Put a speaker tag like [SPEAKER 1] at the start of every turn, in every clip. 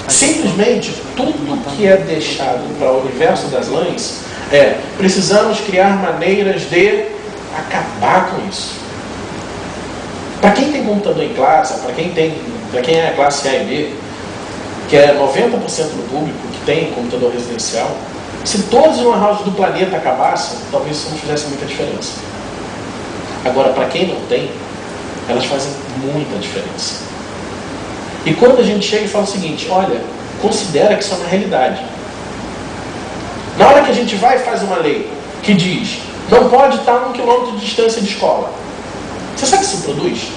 [SPEAKER 1] Simplesmente, tudo que é deixado para o universo das lãs precisamos criar maneiras de acabar com isso. Para quem tem computador em classe, para quem é a classe A e B, que é 90% do público que tem computador residencial, se todas as lan houses do planeta acabassem, talvez isso não fizesse muita diferença. Agora, para quem não tem, elas fazem muita diferença. E quando a gente chega e fala o seguinte, olha, considera que isso é uma realidade. Na hora que a gente vai e faz uma lei que diz, não pode estar a 1 quilômetro de distância de escola. Você sabe que isso produz?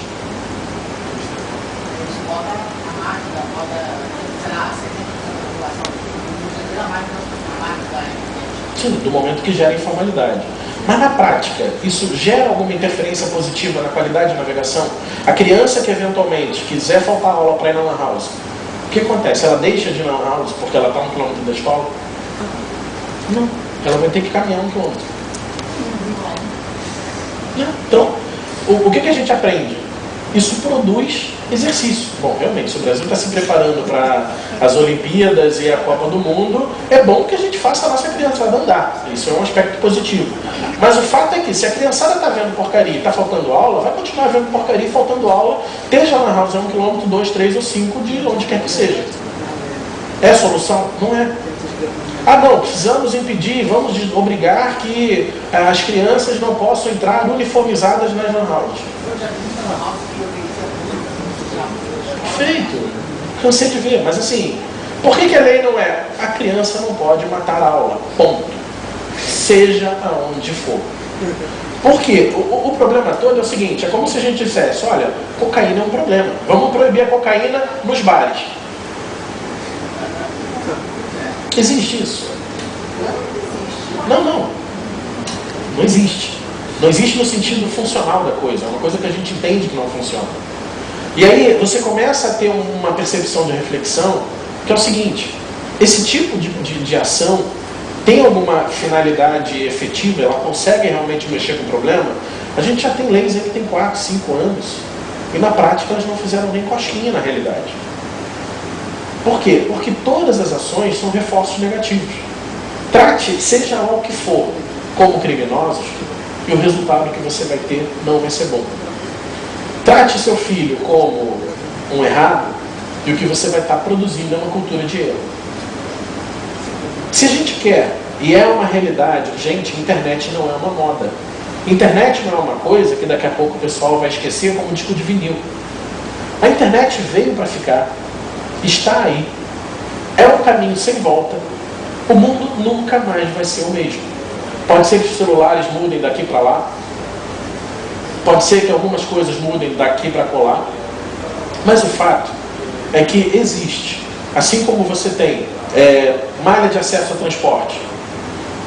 [SPEAKER 1] Sim, do momento que gera informalidade. Mas na prática, isso gera alguma interferência positiva na qualidade de navegação? A criança que eventualmente quiser faltar aula para ir na lan house, o que acontece? Ela deixa de ir na lan house porque ela está a 1 quilômetro da escola? Não. Ela vai ter que caminhar 1 quilômetro. Então, o que a gente aprende? Isso produz exercício. Bom, realmente, se o Brasil está se preparando para as Olimpíadas e a Copa do Mundo, é bom que a gente faça a nossa criançada andar. Isso é um aspecto positivo. Mas o fato é que, se a criançada está vendo porcaria e está faltando aula, vai continuar vendo porcaria e faltando aula, esteja na house a 1 quilômetro, 2, 3 ou 5 de onde quer que seja. É a solução? Não é. Ah, não, precisamos impedir, vamos obrigar que as crianças não possam entrar uniformizadas nas lan houses. Perfeito. Cansei de ver, mas assim, por que a lei não é? A criança não pode matar a aula, ponto. Seja aonde for. Por quê? O problema todo é o seguinte, é como se a gente dissesse, olha, cocaína é um problema, vamos proibir a cocaína nos bares. Existe isso? Não existe. Não existe no sentido funcional da coisa, é uma coisa que a gente entende que não funciona. E aí você começa a ter uma percepção de reflexão, que é o seguinte, esse tipo de ação tem alguma finalidade efetiva, ela consegue realmente mexer com o problema? A gente já tem leis aí que tem 4, 5 anos, e na prática elas não fizeram nem cosquinha na realidade. Por quê? Porque todas as ações são reforços negativos. Trate, seja lá o que for, como criminosos, e o resultado que você vai ter não vai ser bom. Trate seu filho como um errado, e o que você vai estar produzindo é uma cultura de erro. Se a gente quer, e é uma realidade, gente, internet não é uma moda. Internet não é uma coisa que daqui a pouco o pessoal vai esquecer como um disco de vinil. A internet veio para ficar. Está aí, é um caminho sem volta, o mundo nunca mais vai ser o mesmo. Pode ser que os celulares mudem daqui para lá, pode ser que algumas coisas mudem daqui para colar, mas o fato é que existe, assim como você tem malha de acesso ao transporte,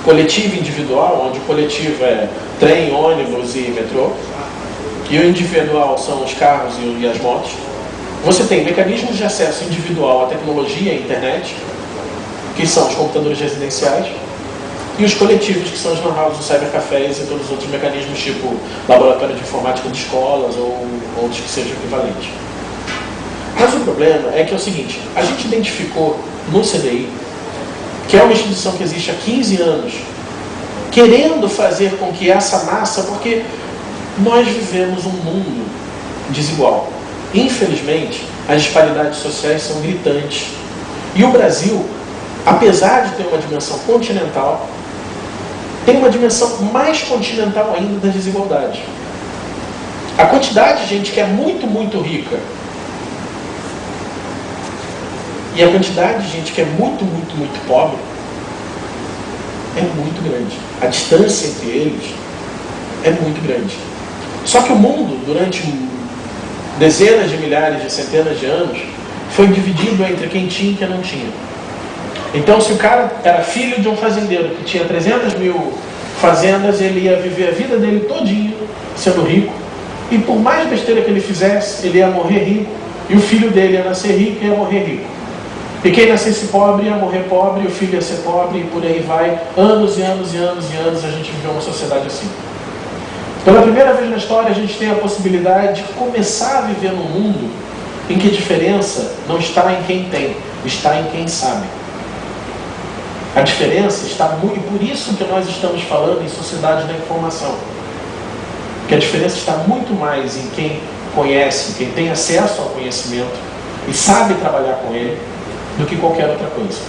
[SPEAKER 1] coletivo e individual, onde o coletivo é trem, ônibus e metrô, e o individual são os carros e as motos. Você tem mecanismos de acesso individual à tecnologia e à internet, que são os computadores residenciais, e os coletivos, que são os lan houses, os cybercafés e todos os outros mecanismos, tipo laboratório de informática de escolas ou outros que sejam equivalentes. Mas o problema é que é o seguinte, a gente identificou no CDI, que é uma instituição que existe há 15 anos, querendo fazer com que essa massa, porque nós vivemos um mundo desigual. Infelizmente, as disparidades sociais são gritantes. E o Brasil, apesar de ter uma dimensão continental, tem uma dimensão mais continental ainda das desigualdades. A quantidade de gente que é muito, muito rica e a quantidade de gente que é muito, muito, muito pobre é muito grande. A distância entre eles é muito grande. Só que o mundo, durante dezenas de milhares de centenas de anos, foi dividido entre quem tinha e quem não tinha. Então, se o cara era filho de um fazendeiro que tinha 300 mil fazendas, ele ia viver a vida dele todinho sendo rico, e por mais besteira que ele fizesse, ele ia morrer rico, e o filho dele ia nascer rico e ia morrer rico. E quem nascesse pobre ia morrer pobre, e o filho ia ser pobre, e por aí vai, anos e anos e anos e anos, a gente viveu uma sociedade assim. Pela primeira vez na história, a gente tem a possibilidade de começar a viver num mundo em que a diferença não está em quem tem, está em quem sabe. A diferença está muito, e por isso que nós estamos falando em sociedade da informação. Que a diferença está muito mais em quem conhece, quem tem acesso ao conhecimento e sabe trabalhar com ele, do que qualquer outra coisa.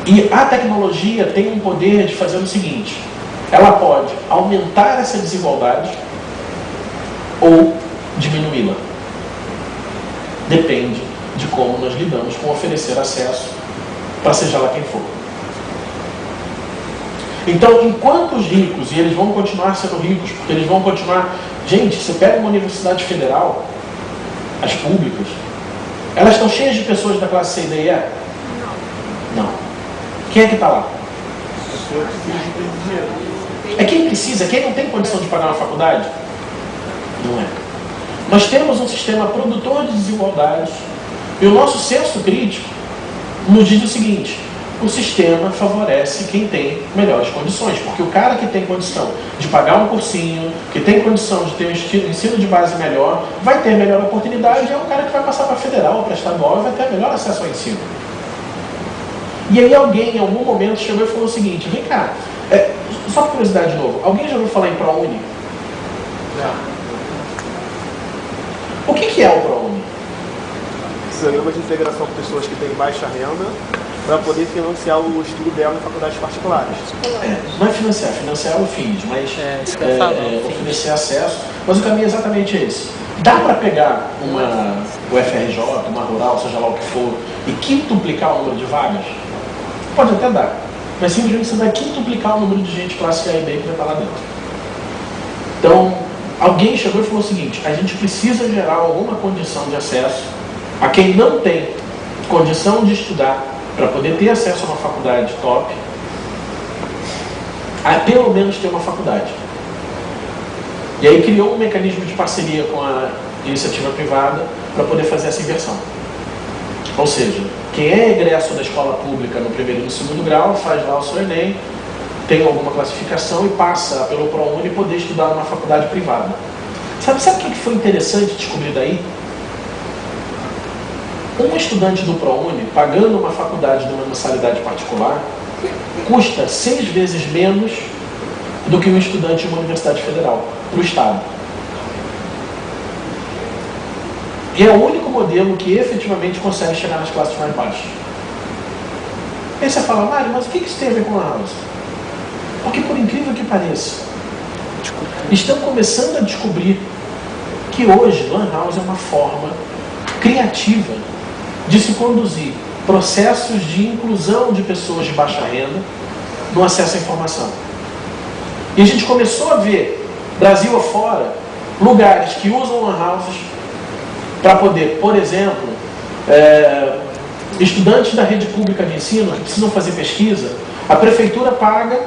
[SPEAKER 1] E a tecnologia tem um poder de fazer o seguinte: ela pode aumentar essa desigualdade ou diminuí-la. Depende de como nós lidamos com oferecer acesso para seja lá quem for. Então, enquanto os ricos, e eles vão continuar sendo ricos, porque eles vão continuar... Gente, você pega uma universidade federal, as públicas, elas estão cheias de pessoas da classe C e D e E? Não. Quem é que está lá? É quem precisa, quem não tem condição de pagar uma faculdade? Não é. Nós temos um sistema produtor de desigualdades e o nosso senso crítico nos diz o seguinte: o sistema favorece quem tem melhores condições, porque o cara que tem condição de pagar um cursinho, que tem condição de ter um ensino de base melhor, vai ter melhor oportunidade, e é o cara que vai passar para federal ou para estadual e vai ter melhor acesso ao ensino. E aí alguém, em algum momento, chegou e falou o seguinte: vem cá, só por curiosidade de novo, alguém já ouviu falar em ProUni?
[SPEAKER 2] Já.
[SPEAKER 1] O que é o ProUni?
[SPEAKER 2] Programa de integração com pessoas que têm baixa renda para poder financiar o estudo dela em faculdades particulares.
[SPEAKER 1] Não é financiar é o FIS, mas oferecer acesso. Mas o caminho é exatamente esse. Dá para pegar o FRJ, uma rural, seja lá o que for, e quintuplicar o número de vagas? Pode até dar, mas simplesmente você vai quintuplicar o número de gente classe A e B que vai estar lá dentro. Então, alguém chegou e falou o seguinte: a gente precisa gerar alguma condição de acesso a quem não tem condição de estudar para poder ter acesso a uma faculdade top, a pelo menos ter uma faculdade. E aí criou um mecanismo de parceria com a iniciativa privada para poder fazer essa inversão. Ou seja, quem é egresso da escola pública no primeiro e no segundo grau, faz lá o seu Enem, tem alguma classificação e passa pelo ProUni e poder estudar numa faculdade privada. Sabe o que foi interessante descobrir daí? Um estudante do ProUni, pagando uma faculdade de uma mensalidade particular, custa 6 vezes menos do que um estudante de uma universidade federal, para o Estado. E é o único modelo que efetivamente consegue chegar nas classes mais baixas. Aí você fala: Mário, mas o que isso tem a ver com a house? Porque, por incrível que pareça, estão começando a descobrir que hoje Lan House é uma forma criativa de se conduzir processos de inclusão de pessoas de baixa renda no acesso à informação. E a gente começou a ver, Brasil afora, lugares que usam Lan Houses para poder, por exemplo, estudantes da rede pública de ensino que precisam fazer pesquisa, a prefeitura paga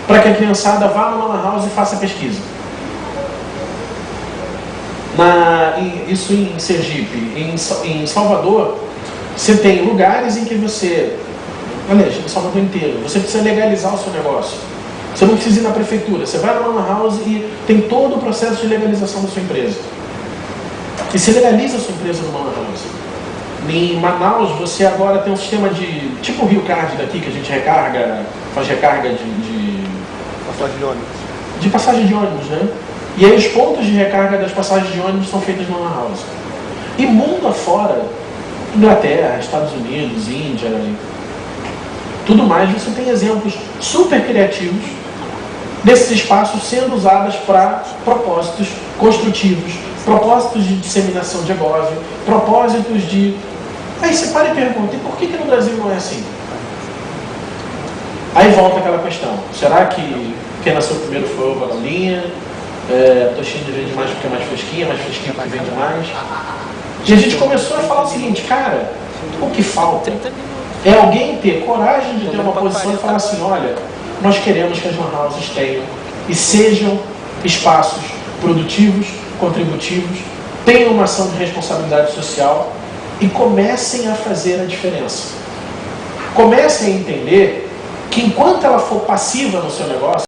[SPEAKER 1] para que a criançada vá numa Lan House e faça pesquisa. Isso em Sergipe. Em Salvador, você tem lugares em que você... Aliás, em Salvador inteiro, você precisa legalizar o seu negócio. Você não precisa ir na prefeitura. Você vai numa Lan House e tem todo o processo de legalização da sua empresa. E você legaliza a sua empresa numa Lan House. Em Manaus, você agora tem um sistema de... Tipo o Rio Card daqui, que a gente recarga, faz recarga de
[SPEAKER 2] passagem de ônibus.
[SPEAKER 1] De passagem de ônibus, né? E aí os pontos de recarga das passagens de ônibus são feitos numa Lan House. E mundo afora, Inglaterra, Estados Unidos, Índia, tudo mais, você tem exemplos super criativos desses espaços sendo usados para propósitos construtivos, propósitos de disseminação de egósio, propósitos de... Aí você para e pergunta: e por que no Brasil não é assim? Aí volta aquela questão: será que quem nasceu primeiro foi ovo a galinha? Toshinha vende mais porque é mais fresquinha porque vende mais. E a gente começou a falar o seguinte: cara, o que falta é alguém ter coragem de ter uma posição e falar assim: olha, nós queremos que as Lan Houses tenham e sejam espaços produtivos, contributivos, tenham uma ação de responsabilidade social e comecem a fazer a diferença. Comecem a entender que enquanto ela for passiva no seu negócio,